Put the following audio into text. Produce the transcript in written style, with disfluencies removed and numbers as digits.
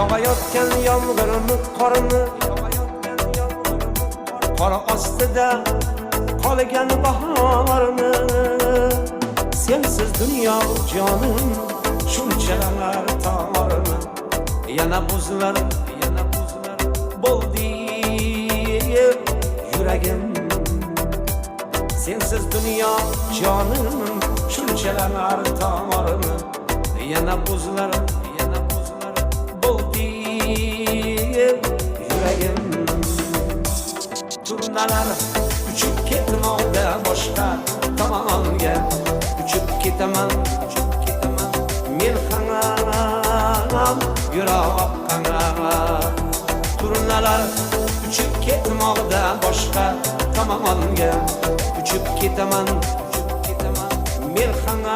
yog'ayotgan yomg'irni qorni qor ostida qolgan bahorni sensiz dunyo jonim shunchalar torni yana buzlar bo'ldi yuragim sensiz dunyo jonim shunchalar torni yana buzlar bo'ldi yuragim turnalar uchib ketmoqda boshqa tomonga uchib ketaman men hanam yuroqqa turnalar uchib ketmoqda boshqa tomonga uchib ketaman men hanam